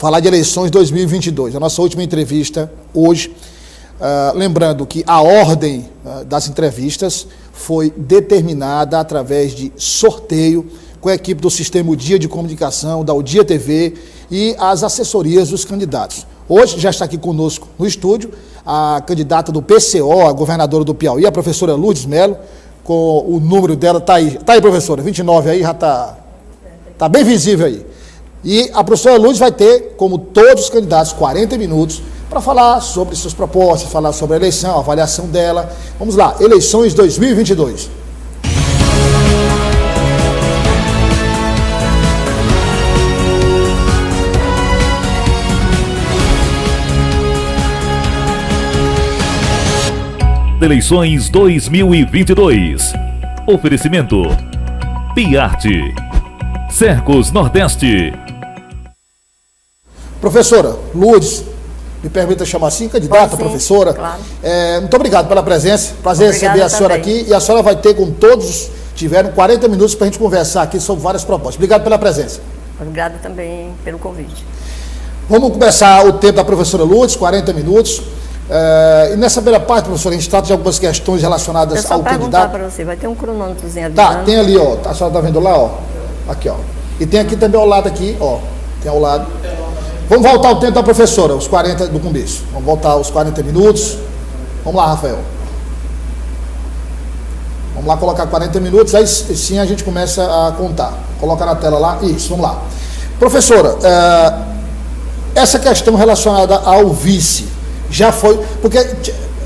falar de eleições 2022. A nossa última entrevista hoje, lembrando que a ordem das entrevistas foi determinada através de sorteio com a equipe do Sistema Dia de Comunicação, da Udia TV e as assessorias dos candidatos. Hoje já está aqui conosco no estúdio a candidata do PCO, a governadora do Piauí, a professora Lourdes Mello, com o número dela, está aí, professora, 29 aí, já está bem visível aí. E a professora Lourdes vai ter, como todos os candidatos, 40 minutos para falar sobre suas propostas, falar sobre a eleição, a avaliação dela. Vamos lá, eleições 2022. Eleições 2022. Oferecimento Piarte, Cercos Nordeste. Professora Lourdes, me permita chamar assim, candidata, professora. Claro. Muito obrigado pela presença. Prazer receber a senhora aqui. E a senhora vai ter, com todos, tiveram 40 minutos para a gente conversar aqui sobre várias propostas. Obrigado pela presença. Obrigada também pelo convite. Vamos começar o tempo da professora Lourdes, 40 minutos. E nessa primeira parte, professora, a gente trata de algumas questões relacionadas ao candidato. Eu só perguntar para você, vai ter um cronômetrozinho avisando? Tá, tem ali, ó. A senhora está vendo lá, ó? Aqui, ó. E tem aqui também ao lado aqui, ó. Tem ao lado. Vamos voltar ao tempo da professora, os 40 do começo. Vamos voltar aos 40 minutos. Vamos lá, Rafael. Vamos lá colocar 40 minutos, aí sim a gente começa a contar. Coloca na tela lá. Isso, vamos lá. Professora, essa questão relacionada ao vice, já foi, porque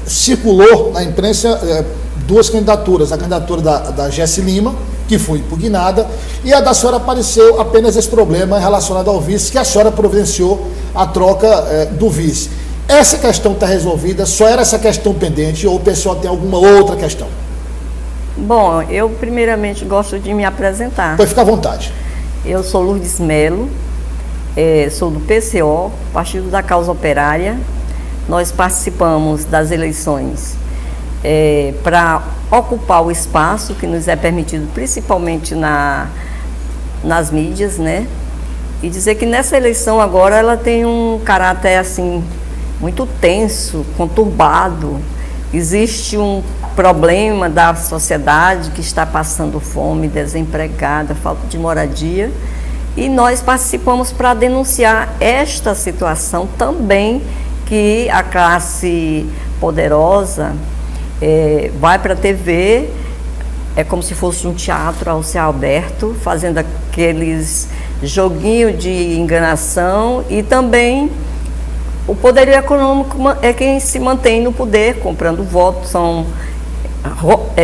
circulou na imprensa duas candidaturas, a candidatura da Jesse Lima, que foi impugnada, e a da senhora apareceu apenas esse problema relacionado ao vice, que a senhora providenciou a troca do vice. Essa questão está resolvida, só era essa questão pendente, ou o pessoal tem alguma outra questão? Bom, eu primeiramente gosto de me apresentar. Pode ficar à vontade. Eu sou Lourdes Mello, sou do PCO, Partido da Causa Operária. Nós participamos das eleições para ocupar o espaço que nos é permitido, principalmente nas mídias, né? E dizer que nessa eleição agora ela tem um caráter assim muito tenso, conturbado. Existe um problema da sociedade que está passando fome, desempregada, falta de moradia, e nós participamos para denunciar esta situação também, que a classe poderosa vai para a TV, é como se fosse um teatro ao céu aberto, fazendo aqueles joguinhos de enganação, e também o poderio econômico é quem se mantém no poder, comprando votos, são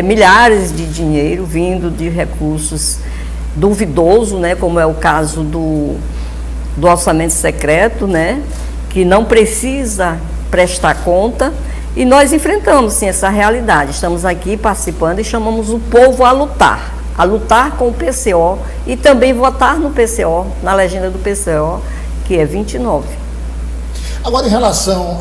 milhares de dinheiro vindo de recursos duvidosos, né, como é o caso do orçamento secreto, né, que não precisa prestar conta, e nós enfrentamos sim essa realidade. Estamos aqui participando e chamamos o povo a lutar com o PCO e também votar no PCO, na legenda do PCO, que é 29. Agora, em relação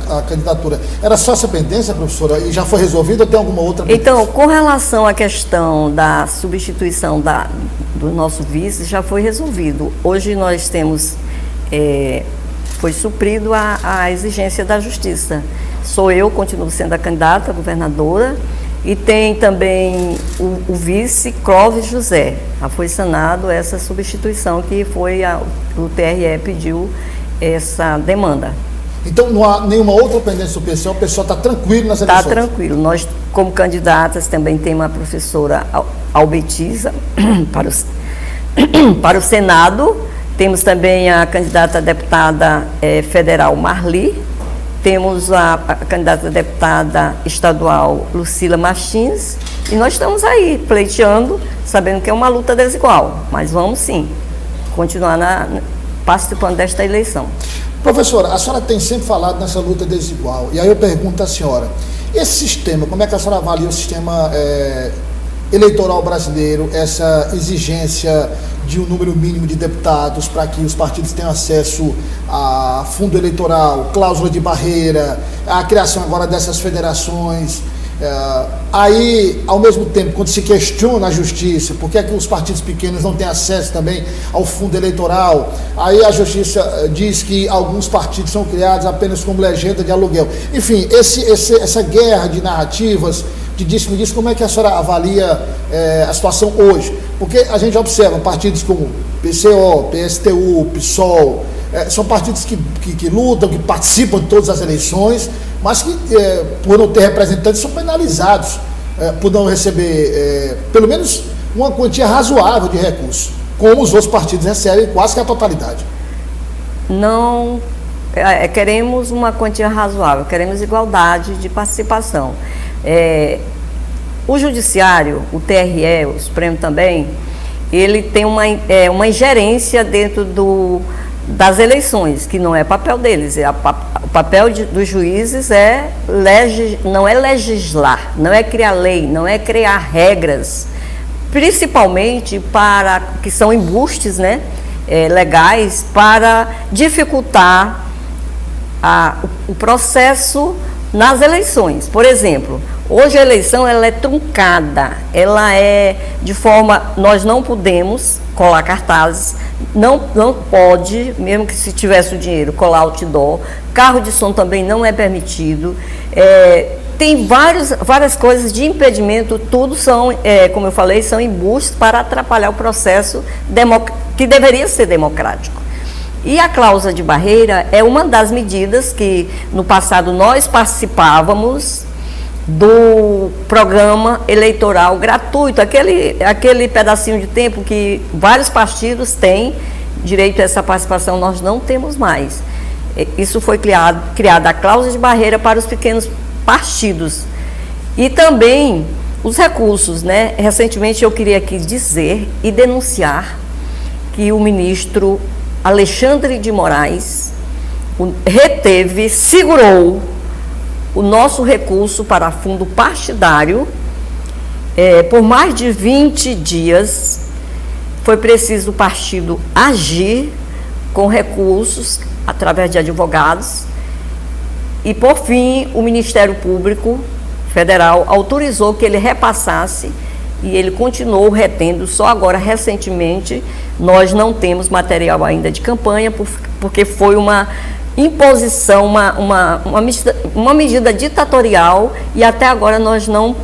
à candidatura, era só essa pendência, professora, e já foi resolvida ou tem alguma outra pendência? Então, com relação à questão da substituição do nosso vice, já foi resolvido. Hoje nós temos... foi suprido a exigência da justiça. Continuo sendo a candidata a governadora, e tem também o vice Clóvis José. Já foi sanado essa substituição que o TRE pediu essa demanda. Então não há nenhuma outra pendência do PCO, o pessoal está tranquilo nas eleições? Está tranquilo. Nós, como candidatas, também temos a professora Albetiza para o Senado. Temos também a candidata a deputada federal Marli, temos a candidata a deputada estadual Lucila Martins, e nós estamos aí pleiteando, sabendo que é uma luta desigual, mas vamos sim continuar participando desta eleição. Professora, a senhora tem sempre falado nessa luta desigual, e aí eu pergunto à senhora, esse sistema, como é que a senhora avalia o sistema eleitoral brasileiro, essa exigência de um número mínimo de deputados para que os partidos tenham acesso a fundo eleitoral, cláusula de barreira, a criação agora dessas federações, Aí, ao mesmo tempo, quando se questiona a justiça, por que é que os partidos pequenos não têm acesso também ao fundo eleitoral? Aí a justiça diz que alguns partidos são criados apenas como legenda de aluguel. Enfim, essa guerra de narrativas, de disse-me-disse, como é que a senhora avalia a situação hoje? Porque a gente observa partidos como PCO, PSTU, PSOL, são partidos que lutam, que participam de todas as eleições, mas que, por não ter representantes, são penalizados por não receber, pelo menos, uma quantia razoável de recursos, como os outros partidos recebem quase que a totalidade. Não queremos uma quantia razoável, queremos igualdade de participação. O Judiciário, o TRE, o Supremo também, ele tem uma ingerência dentro das eleições, que não é papel deles. O papel dos juízes não é legislar, não é criar lei, não é criar regras, principalmente para que são embustes, né, legais, para dificultar o processo nas eleições. Por exemplo, hoje a eleição ela é truncada, ela é de forma, nós não podemos colar cartazes, não pode, mesmo que se tivesse o dinheiro, colar outdoor, carro de som também não é permitido, tem várias coisas de impedimento, tudo são, como eu falei, são embustes para atrapalhar o processo que deveria ser democrático. E a cláusula de barreira é uma das medidas que, no passado, nós participávamos do programa eleitoral gratuito, aquele pedacinho de tempo que vários partidos têm direito a essa participação, nós não temos mais. Isso foi criada a cláusula de barreira para os pequenos partidos. E também os recursos, né? Recentemente eu queria aqui dizer e denunciar que o ministro Alexandre de Moraes segurou o nosso recurso para fundo partidário por mais de 20 dias. Foi preciso o partido agir com recursos através de advogados e, por fim, o Ministério Público Federal autorizou que ele repassasse e ele continuou retendo. Só agora, recentemente, nós não temos material ainda de campanha porque foi uma imposição, uma medida ditatorial e até agora nós não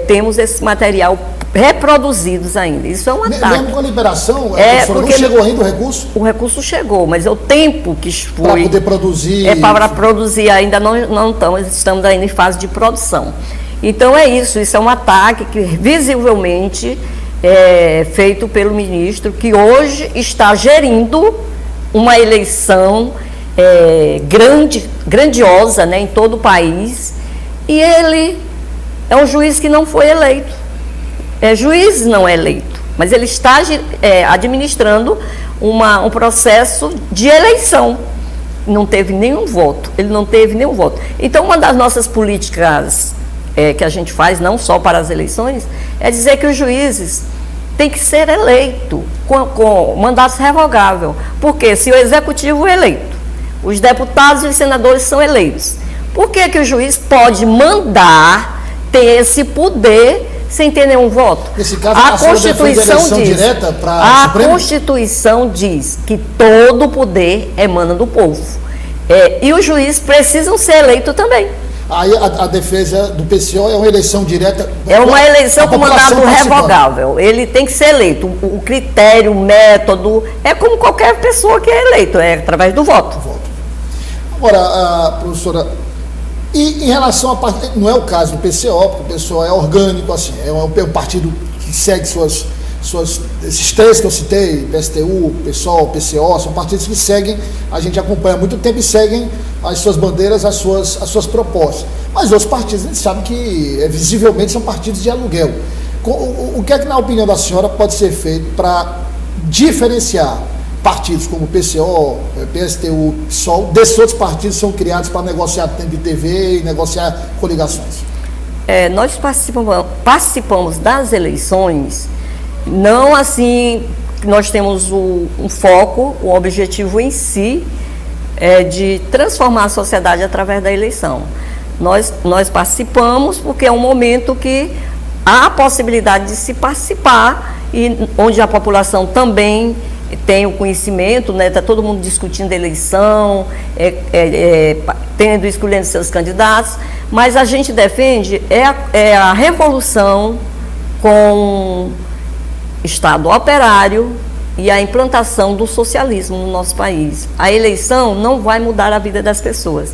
temos esse material reproduzidos ainda. Isso é um ataque. Mesmo com a liberação, não chegou ainda o recurso? O recurso chegou, mas é o tempo que foi... Para poder produzir... para produzir ainda não estamos ainda em fase de produção. Então isso é um ataque que visivelmente é feito pelo ministro, que hoje está gerindo uma eleição grandiosa, né, em todo o país, e ele é um juiz que não foi eleito. Juiz não é eleito, mas ele está administrando um processo de eleição. Não teve nenhum voto, ele não teve nenhum voto. Então, uma das nossas políticas que a gente faz, não só para as eleições, é dizer que os juízes têm que ser eleitos com mandato revogável. Porque se o executivo é eleito, os deputados e os senadores são eleitos, por que o juiz pode mandar ter esse poder sem ter nenhum voto? Nesse caso, a Constituição diz que todo o poder emana do povo. E os juízes precisam ser eleitos também. Aí a defesa do PCO é uma eleição direta? É uma eleição com mandato revogável. Ele tem que ser eleito. O critério, o método, é como qualquer pessoa que é eleito, é através do voto. Agora, professora, e em relação a... Não é o caso do PCO, porque o PCO é orgânico, assim, é um partido que segue esses três que eu citei, PSTU, PSOL, PCO, são partidos que seguem, a gente acompanha há muito tempo e seguem as suas bandeiras, as suas propostas. Mas outros partidos, a gente sabe que visivelmente são partidos de aluguel. O que é que, na opinião da senhora, pode ser feito para diferenciar partidos como PCO, PSTU, PSOL, desses outros partidos que são criados para negociar tempo de TV e negociar coligações? Nós participamos das eleições, não assim, nós temos um foco, o objetivo em si é de transformar a sociedade através da eleição. Nós participamos porque é um momento que há a possibilidade de se participar e onde a população também tem o conhecimento, né? Está todo mundo discutindo a eleição, escolhendo seus candidatos, mas a gente defende a revolução com Estado operário e a implantação do socialismo no nosso país. A eleição não vai mudar a vida das pessoas.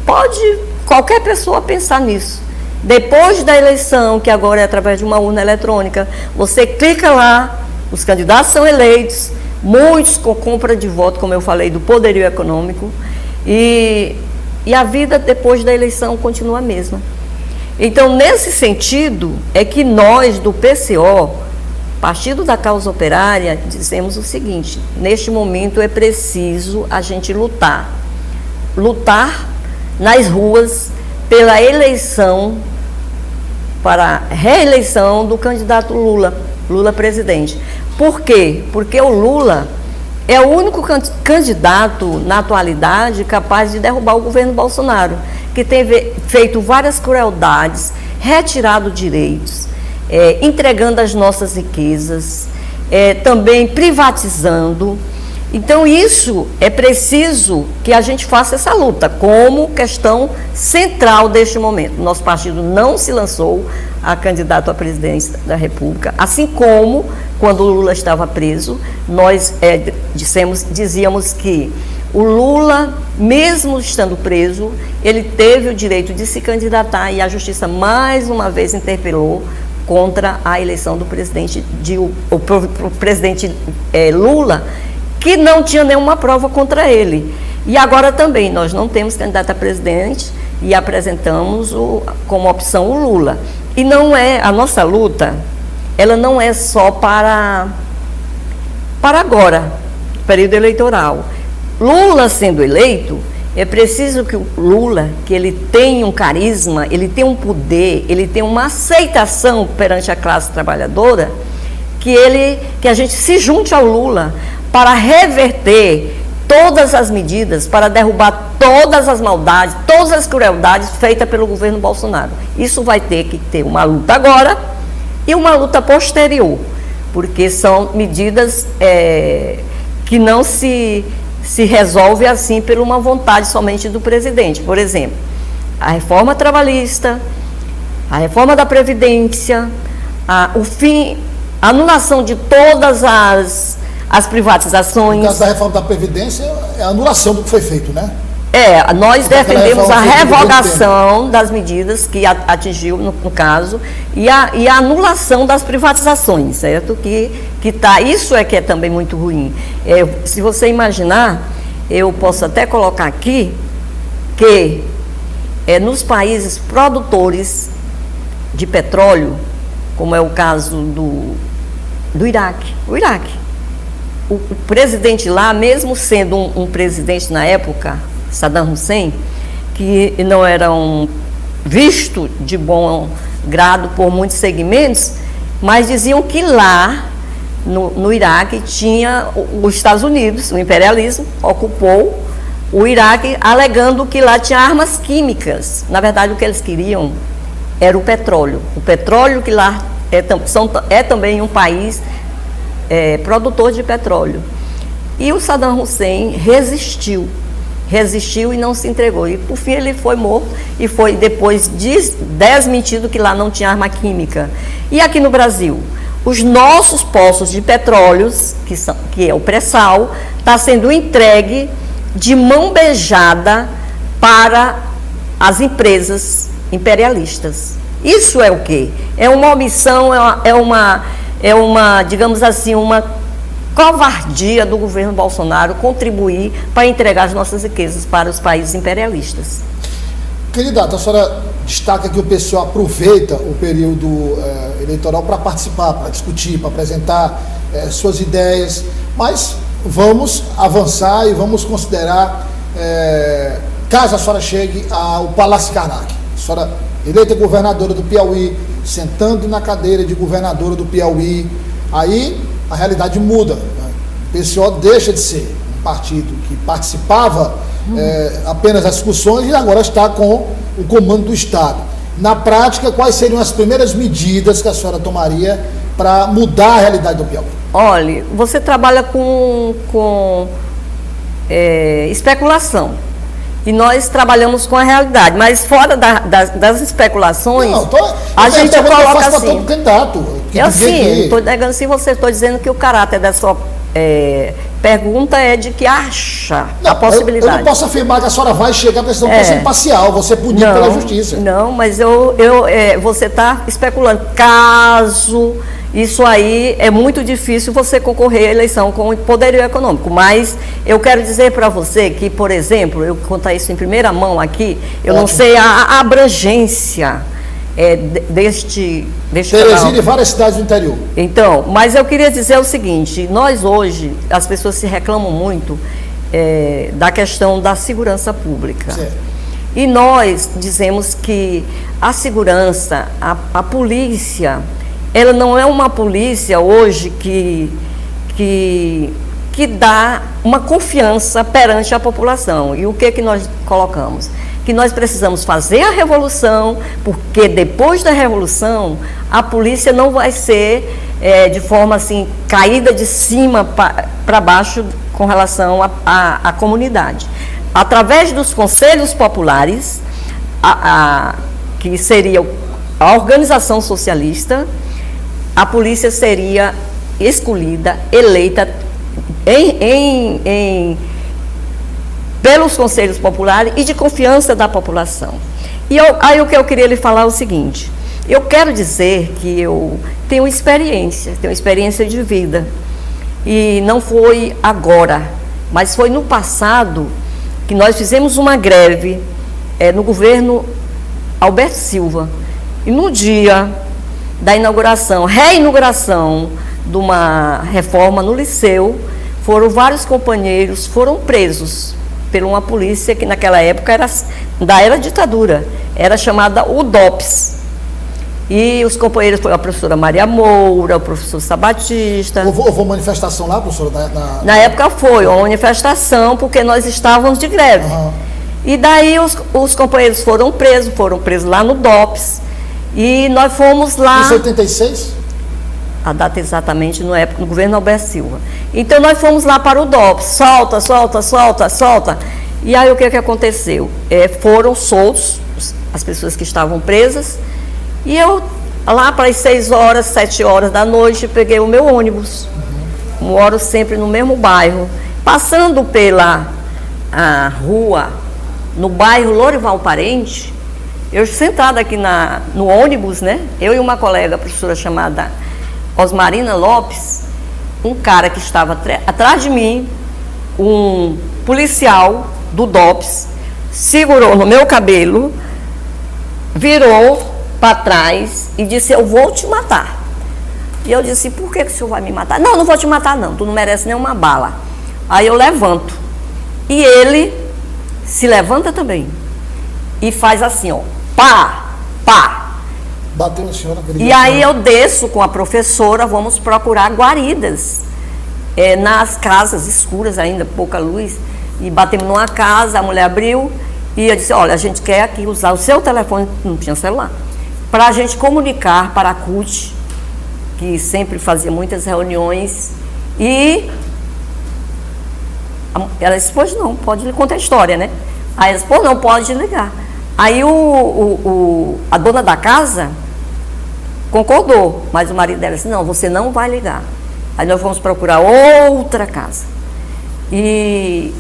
Pode qualquer pessoa pensar nisso. Depois da eleição, que agora é através de uma urna eletrônica, você clica lá, os candidatos são eleitos, muitos com compra de voto, como eu falei, do poderio econômico, e a vida depois da eleição continua a mesma. Então, nesse sentido, é que nós, do PCO, Partido da Causa Operária, dizemos o seguinte: neste momento é preciso a gente lutar nas ruas pela eleição, para a reeleição do candidato Lula presidente. Por quê? Porque o Lula é o único candidato na atualidade capaz de derrubar o governo Bolsonaro, que tem feito várias crueldades, retirado direitos, entregando as nossas riquezas, também privatizando. Então, isso é preciso que a gente faça essa luta como questão central deste momento. Nosso partido não se lançou a candidato à presidência da República, assim como, quando o Lula estava preso, nós dizíamos que o Lula, mesmo estando preso, ele teve o direito de se candidatar e a Justiça, mais uma vez, interpelou contra a eleição do presidente, o presidente Lula, que não tinha nenhuma prova contra ele. E agora também, nós não temos candidato a presidente e apresentamos como opção o Lula. E não é, a nossa luta, ela não é só para agora, período eleitoral. Lula sendo eleito, é preciso que o Lula, que ele tenha um carisma, ele tenha um poder, ele tenha uma aceitação perante a classe trabalhadora, que a gente se junte ao Lula para reverter todas as medidas, para derrubar todas as maldades, todas as crueldades feitas pelo governo Bolsonaro. Isso vai ter que ter uma luta agora e uma luta posterior, porque são medidas que não se resolve assim por uma vontade somente do presidente. Por exemplo, a reforma trabalhista, a reforma da Previdência, a anulação de todas as privatizações. No caso da reforma da Previdência, é a anulação do que foi feito, né? Nós defendemos a revogação das medidas que atingiu, no caso, e a anulação das privatizações, certo? Isso que é também muito ruim. Se você imaginar, eu posso até colocar aqui que nos países produtores de petróleo, como é o caso do Iraque, o presidente lá, mesmo sendo um presidente na época, Saddam Hussein, que não era visto de bom grado por muitos segmentos, mas diziam que lá no Iraque tinha os Estados Unidos, o imperialismo, ocupou o Iraque, alegando que lá tinha armas químicas. Na verdade, o que eles queriam era o petróleo. O petróleo, que lá é também um país produtor de petróleo. E o Saddam Hussein resistiu e não se entregou. E, por fim, ele foi morto e foi depois desmentido que lá não tinha arma química. E aqui no Brasil, os nossos poços de petróleos, que é o pré-sal, está sendo entregue de mão beijada para as empresas imperialistas. Isso é o quê? É uma omissão, digamos assim, uma covardia do governo Bolsonaro contribuir para entregar as nossas riquezas para os países imperialistas. Candidata, a senhora destaca que o pessoal aproveita o período eleitoral para participar, para discutir, para apresentar suas ideias, mas vamos avançar e vamos considerar, caso a senhora chegue ao Palácio Karnak, a senhora eleita governadora do Piauí, sentando na cadeira de governadora do Piauí, aí a realidade muda. O PCO deixa de ser um partido que participava apenas as discussões e agora está com o comando do Estado. Na prática, quais seriam as primeiras medidas que a senhora tomaria para mudar a realidade do Piauí? Olha, você trabalha com especulação. E nós trabalhamos com a realidade, mas fora das especulações, a gente coloca assim. Eu sim, estou negando se você estou dizendo que o caráter da sua pergunta é de que acha a possibilidade. Eu não posso afirmar que a senhora vai chegar para questão de ser imparcial, você punido pela justiça. Não, mas você está especulando. Caso isso aí é muito difícil você concorrer à eleição com o poderio econômico. Mas eu quero dizer para você que, por exemplo, eu vou contar isso em primeira mão aqui, eu não sei a abrangência deste Teresina e várias cidades do interior. Então, mas eu queria dizer o seguinte, nós hoje, as pessoas se reclamam muito da questão da segurança pública. Certo. E nós dizemos que a segurança, a polícia, ela não é uma polícia hoje que dá uma confiança perante a população. E o que nós colocamos? Que nós precisamos fazer a revolução, porque depois da revolução, a polícia não vai ser de forma assim, caída de cima para baixo com relação à comunidade. Através dos conselhos populares, que seria a organização socialista, a polícia seria escolhida, eleita pelos conselhos populares e de confiança da população. E aí o que eu queria lhe falar é o seguinte, eu quero dizer que eu tenho experiência de vida, e não foi agora, mas foi no passado que nós fizemos uma greve no governo Alberto Silva, e no dia da reinauguração de uma reforma no Liceu, vários companheiros foram presos por uma polícia que naquela época era ditadura, era chamada UDOPS. E os companheiros foram a professora Maria Moura, o professor Sabatista. Houve uma manifestação lá, professora? Na época foi uma manifestação, porque nós estávamos de greve. Uhum. E daí os companheiros foram presos lá no DOPS. E nós fomos lá... Isso 86? A data exatamente no governo Alberto Silva. Então nós fomos lá para o DOPS, solta. E aí o que aconteceu? Foram soltos as pessoas que estavam presas, e eu lá para as 6 horas, 7 horas da noite, peguei o meu ônibus. Moro sempre no mesmo bairro. Passando pela rua, no bairro Lorival Parente, eu sentada aqui no ônibus, né? Eu e uma colega, professora chamada Osmarina Lopes, um cara que estava atrás de mim, um policial do DOPS, segurou no meu cabelo, virou para trás e disse: eu vou te matar. E eu disse: por que o senhor vai me matar? Não vou te matar não, tu não merece nenhuma bala. Aí eu levanto, e ele se levanta também e faz assim, ó, pá. Bateu na senhora. E aí eu desço com a professora, vamos procurar guaridas nas casas escuras ainda, pouca luz, e batemos numa casa, a mulher abriu e eu disse: olha, a gente quer aqui usar o seu telefone, não tinha celular, para a gente comunicar para a CUT, que sempre fazia muitas reuniões, e ela disse: pois não, pode lhe contar a história, né? Aí ela disse: pô, não, pode ligar. Aí a dona da casa concordou, mas o marido dela disse: não, você não vai ligar. Aí nós fomos procurar outra casa. E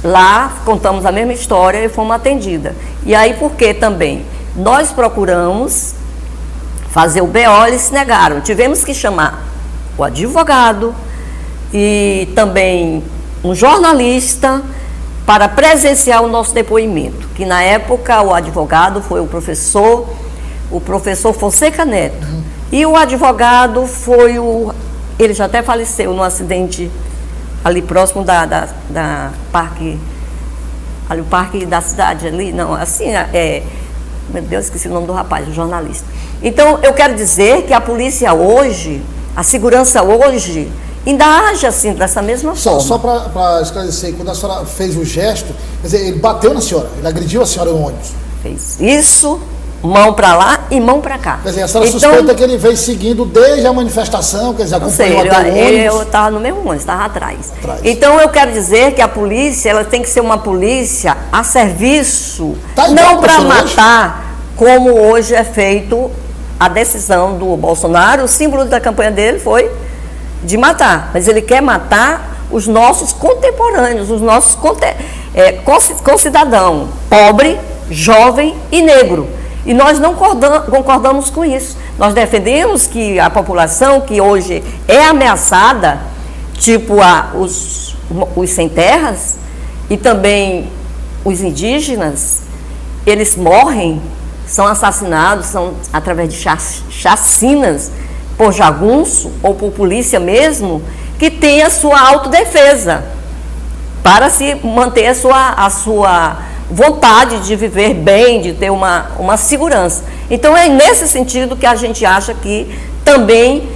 lá contamos a mesma história e fomos atendidas. E aí por que também? Nós procuramos fazer o BO, eles se negaram. Tivemos que chamar o advogado e também um jornalista para presenciar o nosso depoimento, que na época o advogado foi o professor Fonseca Neto. E o advogado foi ele já até faleceu num acidente ali próximo da parque, ali o parque da cidade ali, não, assim, meu Deus, esqueci o nome do rapaz, o jornalista. Então, eu quero dizer que a polícia hoje, a segurança hoje, ainda age assim, dessa mesma forma. Só para esclarecer, quando a senhora fez o gesto, quer dizer, ele bateu na senhora, ele agrediu a senhora no ônibus. Fez isso, mão para lá e mão para cá. Quer dizer, a senhora suspeita que ele veio seguindo desde a manifestação, quer dizer, acompanhou até o ônibus. Eu estava no mesmo ônibus, estava atrás. Então eu quero dizer que a polícia, ela tem que ser uma polícia a serviço, não para matar, como hoje é feito a decisão do Bolsonaro. O símbolo da campanha dele foi de matar, mas ele quer matar os nossos contemporâneos, os nossos concidadãos, pobre, jovem e negro. E nós não concordamos com isso. Nós defendemos que a população que hoje é ameaçada, tipo os sem terras e também os indígenas, eles morrem, são assassinados, são através de chacinas, por jagunço ou por polícia mesmo, que tem a sua autodefesa para se manter a sua vontade de viver bem, de ter uma segurança. Então é nesse sentido que a gente acha que também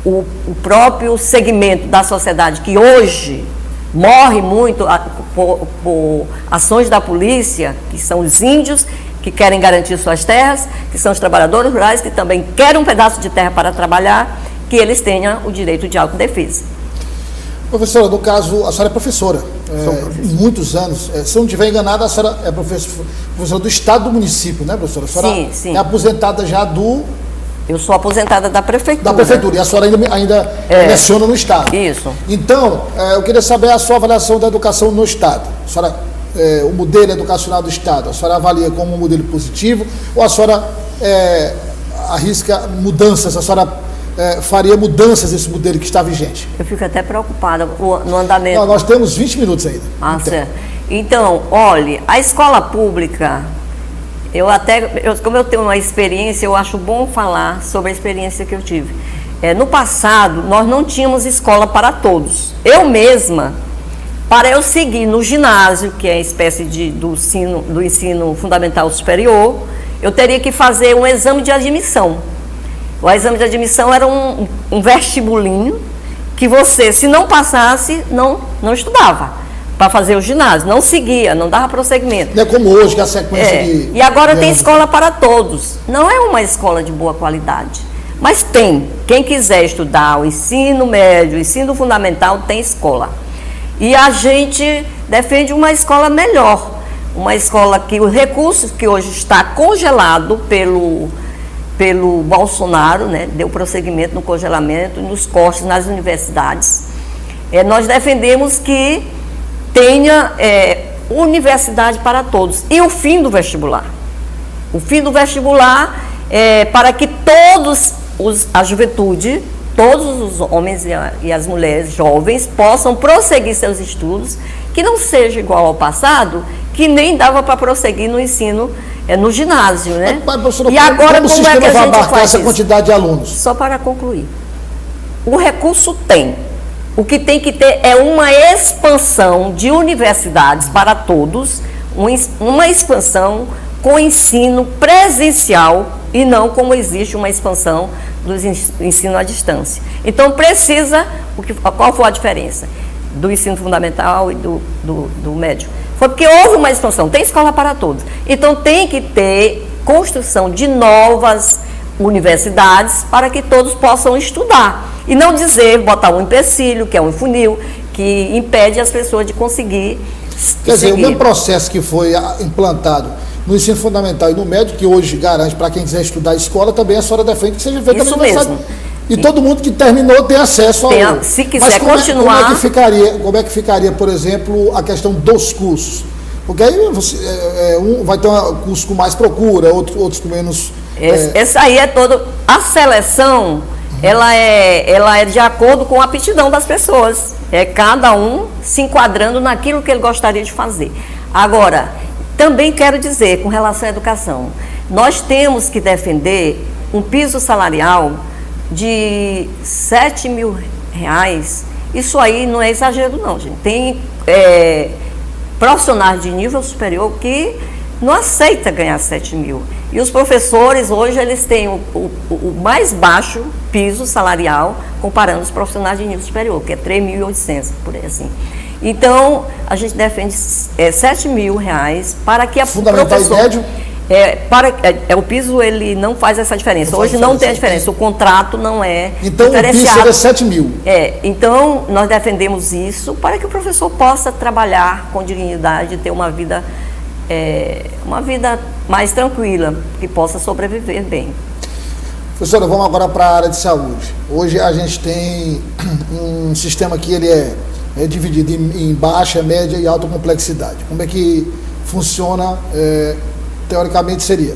o próprio segmento da sociedade que hoje morre muito por ações da polícia, que são os índios, que querem garantir suas terras, que são os trabalhadores rurais, que também querem um pedaço de terra para trabalhar, que eles tenham o direito de autodefesa. Professora, no caso, a senhora é professora, muitos anos. Se eu não estiver enganada, a senhora é professora do estado do município, né, professora? A senhora sim. É aposentada já do... Eu sou aposentada da prefeitura. Da prefeitura, e a senhora ainda leciona no estado. Isso. Então, eu queria saber a sua avaliação da educação no estado. A senhora... o modelo educacional do Estado, a senhora avalia como um modelo positivo ou a senhora arrisca mudanças, a senhora faria mudanças nesse modelo que está vigente? Eu fico até preocupada no andamento. Não, nós temos 20 minutos ainda. Certo. Então, olhe, a escola pública, como eu tenho uma experiência, eu acho bom falar sobre a experiência que eu tive. No passado, nós não tínhamos escola para todos. Eu mesma, para eu seguir no ginásio, que é a espécie do ensino fundamental superior, eu teria que fazer um exame de admissão. O exame de admissão era um vestibulinho que você, se não passasse, não estudava para fazer o ginásio, não seguia, não dava prosseguimento. Não é como hoje, que a sequência de... E agora tem escola para todos. Não é uma escola de boa qualidade, mas tem. Quem quiser estudar o ensino médio, o ensino fundamental, tem escola. E a gente defende uma escola melhor, uma escola que os recursos que hoje está congelado pelo Bolsonaro, né, deu prosseguimento no congelamento, nos cortes nas universidades. Nós defendemos que tenha universidade para todos. E o fim do vestibular. O fim do vestibular para que a juventude, todos os homens e as mulheres jovens possam prosseguir seus estudos, que não seja igual ao passado, que nem dava para prosseguir no ensino, no ginásio, né? Mas, e agora como é que a gente faz essa quantidade de alunos? Só para concluir. O recurso tem. O que tem que ter é uma expansão de universidades para todos, uma expansão com ensino presencial e não como existe uma expansão do ensino à distância. Então, qual foi a diferença do ensino fundamental e do médio? Foi porque houve uma expansão, tem escola para todos. Então, tem que ter construção de novas universidades para que todos possam estudar. E não botar um empecilho, que é um funil, que impede as pessoas de conseguir Quer dizer, o mesmo processo que foi implantado no ensino fundamental e no médio, que hoje garante para quem quiser estudar a escola, também a senhora defende que seja feito na universidade. Mesmo. E todo mundo que terminou tem acesso ao... Se quiser continuar... Como é que ficaria, por exemplo, a questão dos cursos? Porque aí um vai ter um curso com mais procura, outros com menos... Essa aí é todo... A seleção, ela é de acordo com a aptidão das pessoas. É cada um se enquadrando naquilo que ele gostaria de fazer. Agora, também quero dizer, com relação à educação, nós temos que defender um piso salarial de R$7 mil. Isso aí não é exagero não, gente. Tem profissionais de nível superior que não aceita ganhar 7 mil. E os professores, hoje, eles têm o mais baixo piso salarial, comparando os profissionais de nível superior, que é 3.800, por aí assim. Então, a gente defende 7 mil reais para que a Fundamental e médio? O piso, ele não faz essa diferença. Hoje não tem a diferença, o contrato não é então, diferenciado. Então, o piso é 7 mil? Então, nós defendemos isso para que o professor possa trabalhar com dignidade, ter uma vida mais tranquila, que possa sobreviver bem. Professora, vamos agora para a área de saúde. Hoje a gente tem um sistema que ele é dividido em baixa, média e alta complexidade. Como é que funciona, teoricamente seria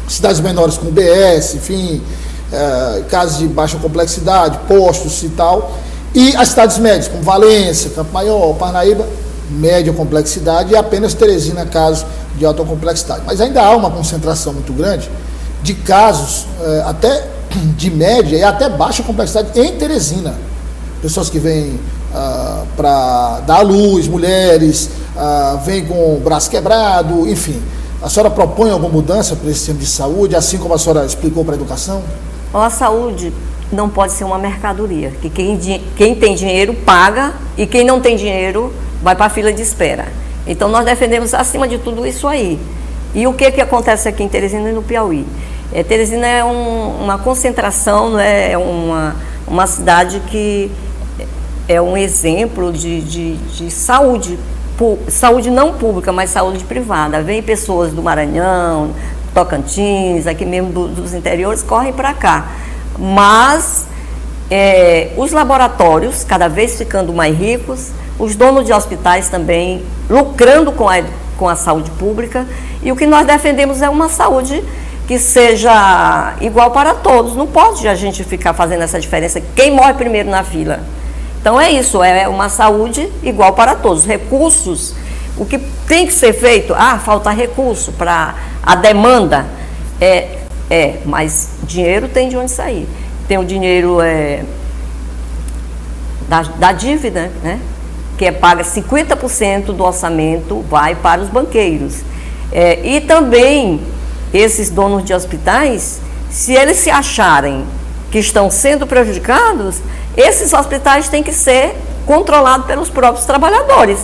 cidades menores como BS, enfim, casos de baixa complexidade, postos e tal, e as cidades médias, como Valência, Campo Maior, Parnaíba, média complexidade, e apenas Teresina, casos de alta complexidade. Mas ainda há uma concentração muito grande de casos até de média e até baixa complexidade em Teresina. Pessoas que vêm para dar à luz, mulheres, vêm com o braço quebrado, enfim. A senhora propõe alguma mudança para esse sistema de saúde, assim como a senhora explicou para a educação? A saúde não pode ser uma mercadoria, que quem tem dinheiro paga e quem não tem dinheiro vai para a fila de espera. Então, nós defendemos, acima de tudo, isso aí. E o que acontece aqui em Teresina e no Piauí? Teresina é uma concentração, é uma cidade que é um exemplo de saúde, saúde não pública, mas saúde privada. Vem pessoas do Maranhão, Tocantins, aqui mesmo dos interiores, correm para cá. Mas os laboratórios, cada vez ficando mais ricos, os donos de hospitais também lucrando com a saúde pública, e o que nós defendemos é uma saúde que seja igual para todos. Não pode a gente ficar fazendo essa diferença, quem morre primeiro na fila. Então é isso, é uma saúde igual para todos. Recursos, o que tem que ser feito, falta recurso para a demanda, mas dinheiro tem de onde sair. Tem o dinheiro da dívida, né? Que paga 50% do orçamento, vai para os banqueiros. E também, esses donos de hospitais, se eles se acharem que estão sendo prejudicados, esses hospitais têm que ser controlados pelos próprios trabalhadores.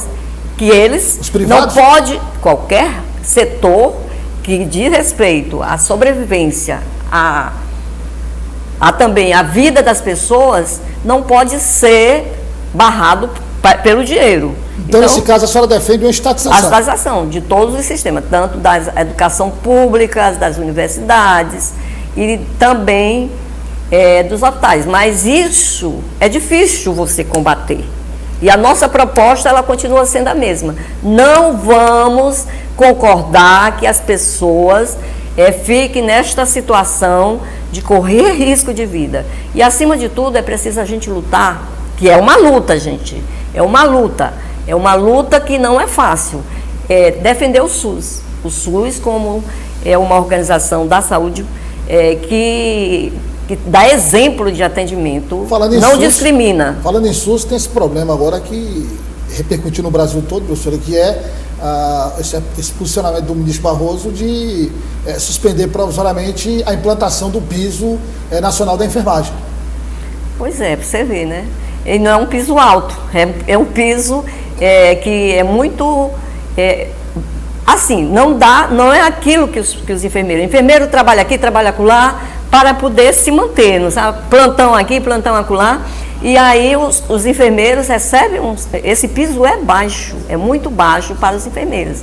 Que eles não podem, qualquer setor que diz respeito à sobrevivência, também a vida das pessoas, não pode ser barrado pelo dinheiro. Então, nesse caso, a senhora defende uma estatização? A estatização de todos os sistemas, tanto da educação pública, das universidades e também dos hospitais. Mas isso é difícil você combater. E a nossa proposta, ela continua sendo a mesma. Não vamos concordar que as pessoas fiquem nesta situação de correr risco de vida. E, acima de tudo, é preciso a gente lutar, que é uma luta, gente. É uma luta que não é fácil. Defender o SUS. O SUS como uma organização da saúde que dá exemplo de atendimento, não discrimina. Falando em SUS, tem esse problema agora que repercutiu no Brasil todo, professora, que esse posicionamento do ministro Barroso de suspender provisoriamente a implantação do piso nacional da enfermagem. Pois para você ver, né? Ele não é um piso alto, é um piso que é muito... assim, não é aquilo que os enfermeiros... O enfermeiro trabalha aqui, trabalha acolá, para poder se manter, não sabe? Plantão aqui, plantão acolá. E aí os enfermeiros recebem... Esse piso é baixo, é muito baixo para os enfermeiros.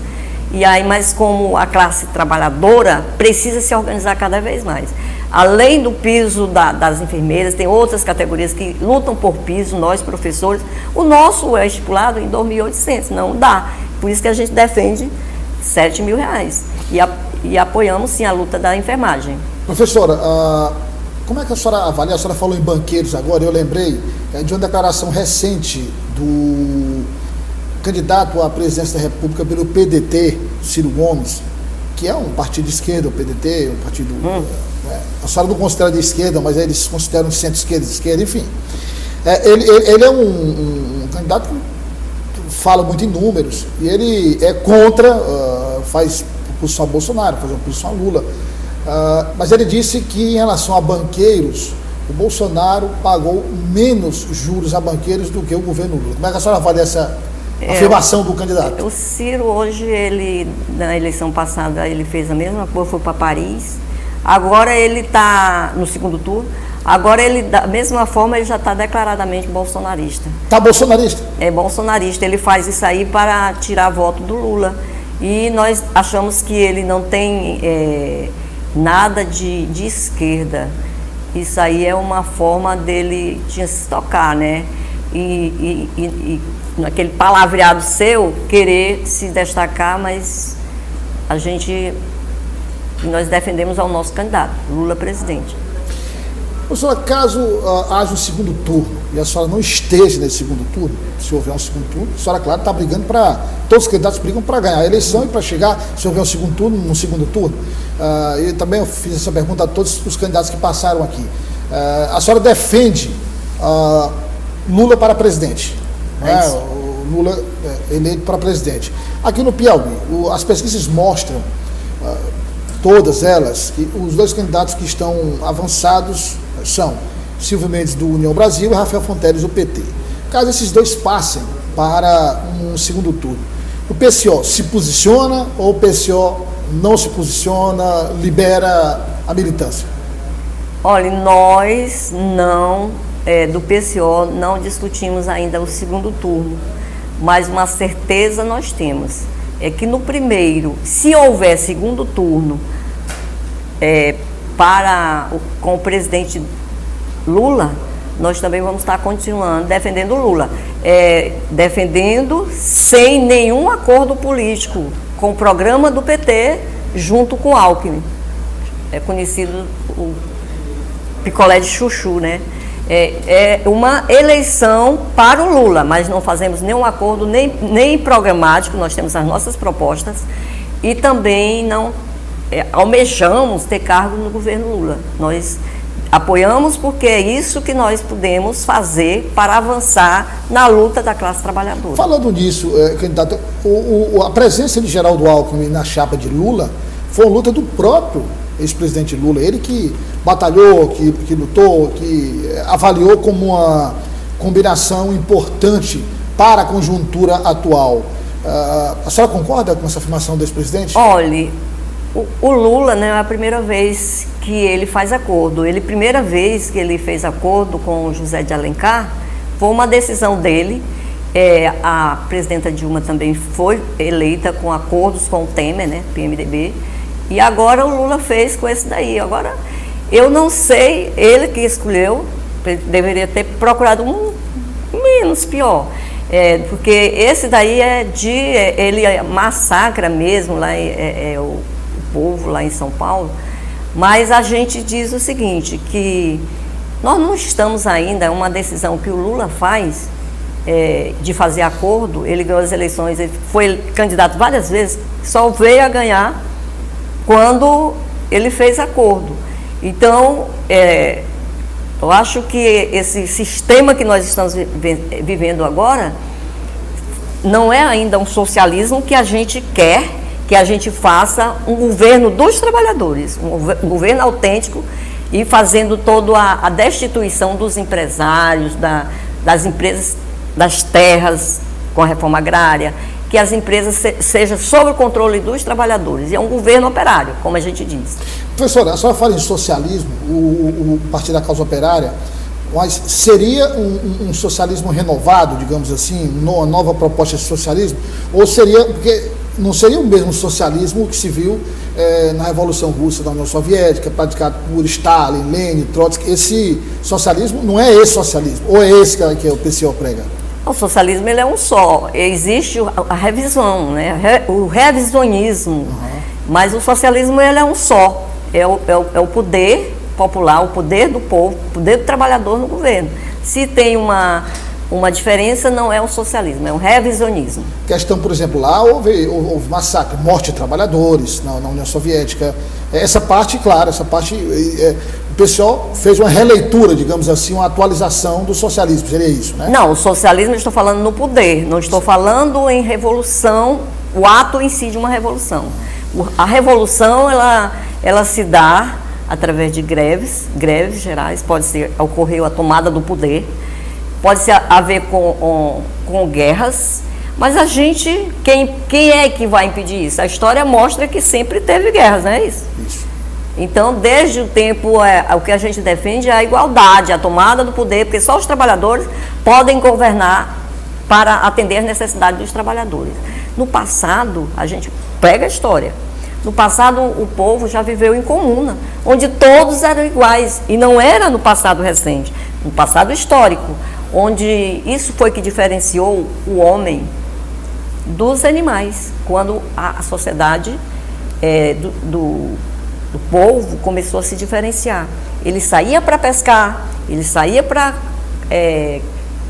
E aí, mas como a classe trabalhadora precisa se organizar cada vez mais. Além do piso das enfermeiras, tem outras categorias que lutam por piso, nós professores. O nosso é estipulado em 2.800, não dá. Por isso que a gente defende 7 mil reais. E apoiamos, sim, a luta da enfermagem. Professora, como é que a senhora avalia? A senhora falou em banqueiros agora, eu lembrei de uma declaração recente do candidato à presidência da República pelo PDT, Ciro Gomes, que é um partido de esquerda, o PDT, um partido... a senhora não considera de esquerda, mas eles consideram de centro-esquerda, de esquerda, enfim. Ele é um candidato que fala muito em números, e ele é contra, faz oposição a Bolsonaro, fazer oposição a Lula. Mas ele disse que em relação a banqueiros, o Bolsonaro pagou menos juros a banqueiros do que o governo Lula. Como é que a senhora avalia essa afirmação do candidato? O Ciro hoje, na eleição passada, ele fez a mesma coisa, foi para Paris. Agora ele está no segundo turno. Agora ele, da mesma forma, ele já está declaradamente bolsonarista. Está bolsonarista? É bolsonarista. Ele faz isso aí para tirar voto do Lula. E nós achamos que ele não tem nada de esquerda. Isso aí é uma forma dele se tocar, né? E naquele palavreado seu, querer se destacar, mas nós defendemos ao nosso candidato, Lula presidente. Professora, caso haja um segundo turno e a senhora não esteja nesse segundo turno, se houver um segundo turno, a senhora, claro, está brigando todos os candidatos brigam para ganhar a eleição e para chegar, se houver um segundo turno, eu também fiz essa pergunta a todos os candidatos que passaram aqui. A senhora defende Lula para presidente, né? O Lula eleito para presidente. Aqui no Piauí, as pesquisas mostram, todas elas, que os dois candidatos que estão avançados são Silvio Mendes do União Brasil e Rafael Fonteles do PT. Caso esses dois passem para um segundo turno, o PCO se posiciona ou o PCO não se posiciona, libera a militância? Olha, nós do PCO não discutimos ainda o segundo turno, mas uma certeza nós temos, é que no primeiro, se houver segundo turno com o presidente Lula, nós também vamos estar continuando defendendo Lula, defendendo sem nenhum acordo político com o programa do PT junto com o Alckmin. É conhecido o picolé de chuchu, né? É uma eleição para o Lula, mas não fazemos nenhum acordo, nem programático, nós temos as nossas propostas e também não almejamos ter cargo no governo Lula. Nós apoiamos porque é isso que nós podemos fazer para avançar na luta da classe trabalhadora. Falando nisso, candidato, a presença de Geraldo Alckmin na chapa de Lula foi uma luta do próprio ex-presidente Lula, ele que batalhou, que lutou, que avaliou como uma combinação importante para a conjuntura atual. A senhora concorda com essa afirmação do ex-presidente? Olha, o Lula, né, é a primeira vez que ele faz acordo. Primeira vez que ele fez acordo com o José de Alencar, foi uma decisão dele. A presidenta Dilma também foi eleita com acordos com o Temer, né, PMDB. E agora o Lula fez com esse daí. Agora, eu não sei, ele que escolheu, deveria ter procurado um menos pior. Porque esse daí ele massacra mesmo lá, o povo lá em São Paulo. Mas a gente diz o seguinte, que nós não estamos ainda, uma decisão que o Lula faz, de fazer acordo. Ele ganhou as eleições, ele foi candidato várias vezes, só veio a ganhar quando ele fez acordo. Então, eu acho que esse sistema que nós estamos vivendo agora não é ainda um socialismo que a gente quer, que a gente faça um governo dos trabalhadores, um governo autêntico e fazendo toda a destituição dos empresários, das empresas, das terras com a reforma agrária, que as empresas sejam sob o controle dos trabalhadores. E é um governo operário, como a gente diz. Professora, a senhora fala em socialismo, o Partido da Causa Operária, mas seria um socialismo renovado, digamos assim, uma nova proposta de socialismo? Ou seria, porque não seria o mesmo socialismo que se viu na Revolução Russa da União Soviética, praticado por Stalin, Lenin, Trotsky? Esse socialismo não é esse socialismo, ou é esse que o PCO prega? O socialismo ele é um só, existe a revisão, né? O revisionismo, mas o socialismo ele é um só, é o poder popular, o poder do povo, o poder do trabalhador no governo. Se tem uma diferença, não é o socialismo, é o revisionismo. Questão, por exemplo, lá houve massacre, morte de trabalhadores na União Soviética. Essa parte, claro, o pessoal fez uma releitura, digamos assim, uma atualização do socialismo, seria isso, né? Não, o socialismo eu estou falando no poder, não estou falando em revolução, o ato em si de uma revolução. A revolução, ela se dá através de greves gerais, ocorreu a tomada do poder, pode ser haver com guerras, mas a gente, quem é que vai impedir isso? A história mostra que sempre teve guerras, não é isso? Isso. Então, desde o tempo, o que a gente defende é a igualdade, a tomada do poder, porque só os trabalhadores podem governar para atender as necessidades dos trabalhadores. No passado, a gente pega a história. No passado, o povo já viveu em comuna, onde todos eram iguais. E não era no passado recente, no passado histórico, onde isso foi que diferenciou o homem dos animais, quando a sociedade do povo começou a se diferenciar. Ele saía para pescar, ele saía para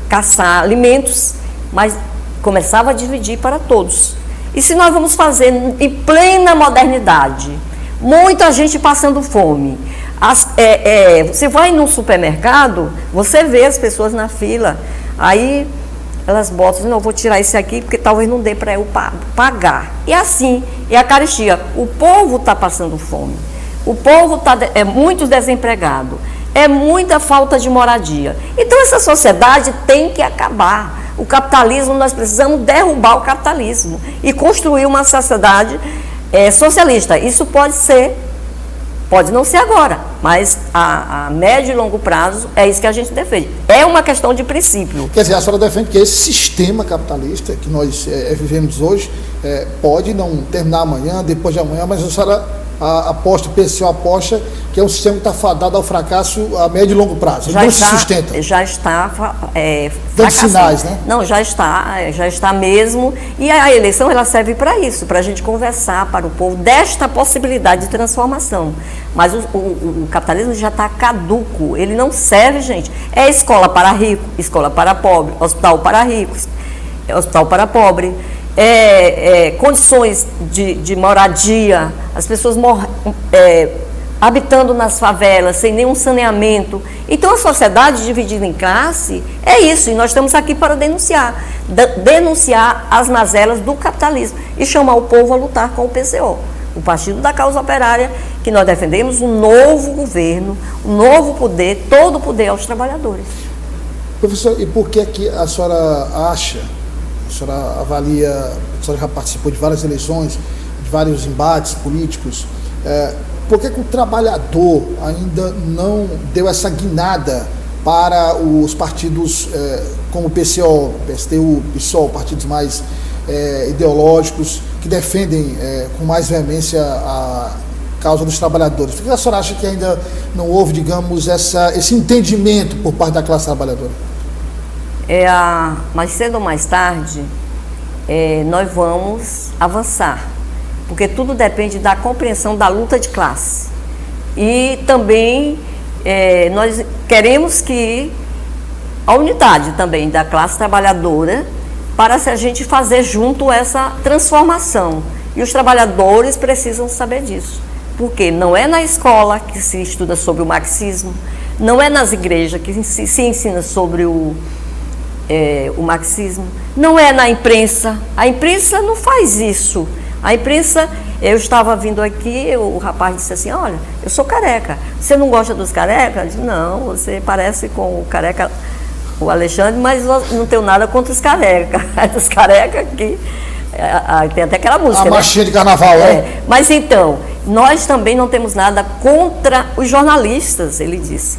caçar alimentos, mas começava a dividir para todos. E se nós vamos fazer em plena modernidade, muita gente passando fome, você vai num supermercado, você vê as pessoas na fila, aí elas botam, não, eu vou tirar esse aqui porque talvez não dê para eu pagar. E assim, é a carestia. O povo está passando fome, o povo está muito desempregado, é muita falta de moradia. Então essa sociedade tem que acabar. O capitalismo, nós precisamos derrubar o capitalismo e construir uma sociedade socialista. Isso pode não ser agora, mas a médio e longo prazo é isso que a gente defende. É uma questão de princípio. Quer dizer, a senhora defende que esse sistema capitalista que nós vivemos hoje pode não terminar amanhã, depois de amanhã, mas a senhora aposta, o PCO aposta que é um sistema que está fadado ao fracasso a médio e longo prazo. Ele não se sustenta. Já está dando sinais, né? Não, já está mesmo. E a eleição, ela serve para isso, para a gente conversar para o povo desta possibilidade de transformação. Mas o capitalismo já está caduco, ele não serve, gente. É escola para rico, escola para pobre, hospital para ricos, hospital para pobre. Condições de moradia, as pessoas habitando nas favelas, sem nenhum saneamento. Então, a sociedade dividida em classe é isso, e nós estamos aqui para denunciar as mazelas do capitalismo e chamar o povo a lutar com o PCO, o Partido da Causa Operária, que nós defendemos um novo governo, um novo poder, todo o poder aos trabalhadores. Professor, e por que a senhora acha, a senhora avalia, a senhora já participou de várias eleições, de vários embates políticos, por que o trabalhador ainda não deu essa guinada para os partidos como o PCO, PSTU, PSOL, partidos mais ideológicos, que defendem com mais veemência a causa dos trabalhadores? Por que a senhora acha que ainda não houve, digamos, esse entendimento por parte da classe trabalhadora? Mais cedo ou mais tarde, nós vamos avançar, porque tudo depende da compreensão da luta de classe. E também nós queremos que a unidade também da classe trabalhadora, para a gente fazer junto essa transformação. E os trabalhadores precisam saber disso, porque não é na escola que se estuda sobre o marxismo, não é nas igrejas que se ensina sobre o marxismo, não é na imprensa. A imprensa não faz isso. A imprensa, eu estava vindo aqui, o rapaz disse assim, olha, eu sou careca, você não gosta dos carecas? Eu disse, não, você parece com o careca, o Alexandre, mas não tenho nada contra os carecas. Dos carecas aqui, tem até aquela música, a marchinha de carnaval, né? Mas então, nós também não temos nada contra os jornalistas, ele disse.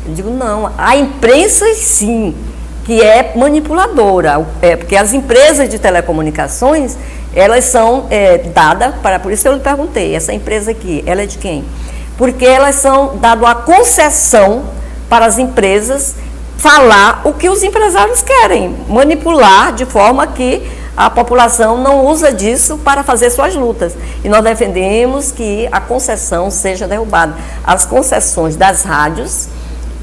Eu digo, não, a imprensa sim, que é manipuladora, porque as empresas de telecomunicações, elas são dadas, por isso eu lhe perguntei, essa empresa aqui, ela é de quem? Porque elas são dadas a concessão para as empresas falar o que os empresários querem, manipular de forma que a população não usa disso para fazer suas lutas. E nós defendemos que a concessão seja derrubada, as concessões das rádios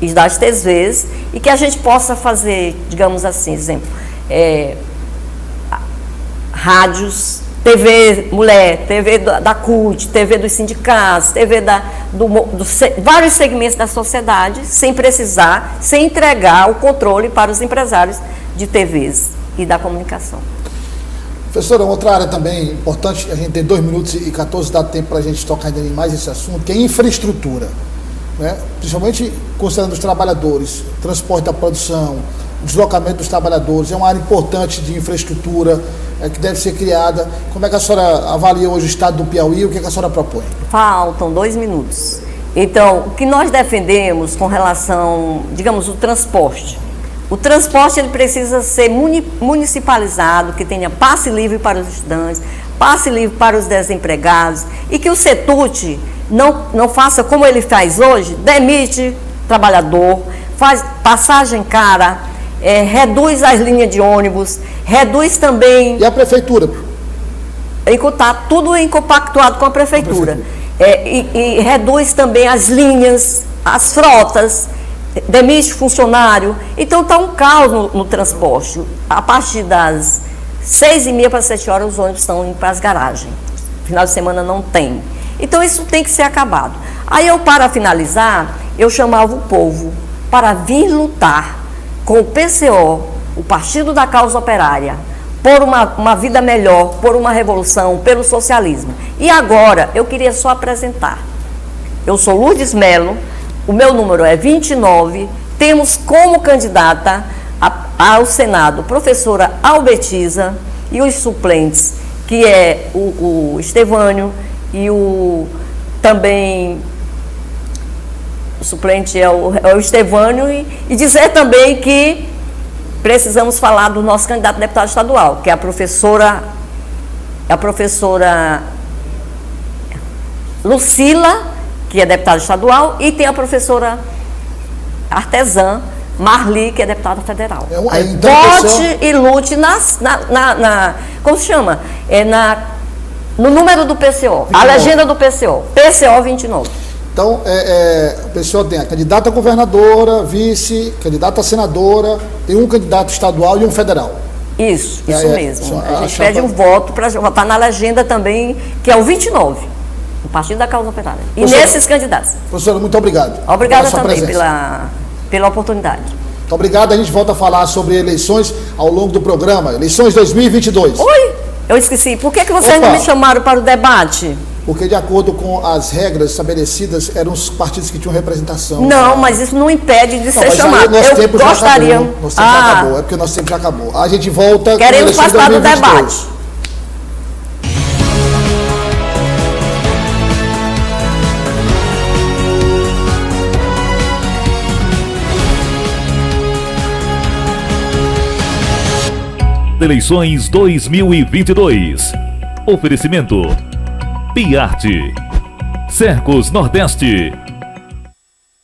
e das TVs, e que a gente possa fazer, digamos assim, exemplo, rádios, TV Mulher, TV da CUT, TV dos sindicatos, TV vários segmentos da sociedade, sem precisar, sem entregar o controle para os empresários de TVs e da comunicação. Professora, outra área também importante, a gente tem 2 minutos e 14, dá tempo para a gente tocar ainda mais esse assunto, que é infraestrutura, né? Principalmente considerando os trabalhadores, transporte da produção, deslocamento dos trabalhadores, é uma área importante de infraestrutura que deve ser criada. Como é que a senhora avalia hoje o estado do Piauí e o que a senhora propõe? Faltam 2 minutos. Então, o que nós defendemos com relação, digamos, o transporte. O transporte ele precisa ser municipalizado, que tenha passe livre para os estudantes, passe livre para os desempregados, e que o CETUT não faça como ele faz hoje, demite trabalhador, faz passagem cara, reduz as linhas de ônibus, reduz também... E a prefeitura? Está tudo compactuado com a prefeitura. E reduz também as linhas, as frotas, demite funcionário. Então está um caos no transporte. A partir das 6h30 para 7 horas os ônibus estão indo para as garagens. Final de semana não tem. Então isso tem que ser acabado. Aí para finalizar, eu chamava o povo para vir lutar com o PCO, o Partido da Causa Operária, por uma vida melhor, por uma revolução, pelo socialismo. E agora, eu queria só apresentar. Eu sou Lourdes Melo, o meu número é 29, temos como candidata ao Senado professora Albetiza e os suplentes, que é o Estevânio e também o suplente é o Estevânio, e dizer também que precisamos falar do nosso candidato a deputado estadual, que é a professora Lucila, que é deputada estadual, e tem a professora artesã Marli, que é deputada federal. Então, vote e lute como se chama? No número do PCO, 29. A legenda do PCO, PCO 29. Então, o PCO tem a candidata a governadora, vice, candidata a senadora, tem um candidato estadual e um federal. Isso mesmo. A gente pede um voto para votar na legenda também, que é o 29, o Partido da Causa Operária. E nesses candidatos. Professora, muito obrigado. Obrigada também pela oportunidade. Muito obrigado. A gente volta a falar sobre eleições ao longo do programa. Eleições 2022. Oi, eu esqueci. Por que vocês não me chamaram para o debate? Porque, de acordo com as regras estabelecidas, eram os partidos que tinham representação. Não, mas isso não impede de ser chamado. Eu gostaria. Nosso tempo já acabou. É porque o nosso tempo já acabou. A gente volta. Queremos participar do debate. Eleições 2022. Oferecimento Piarte, Cercos Nordeste,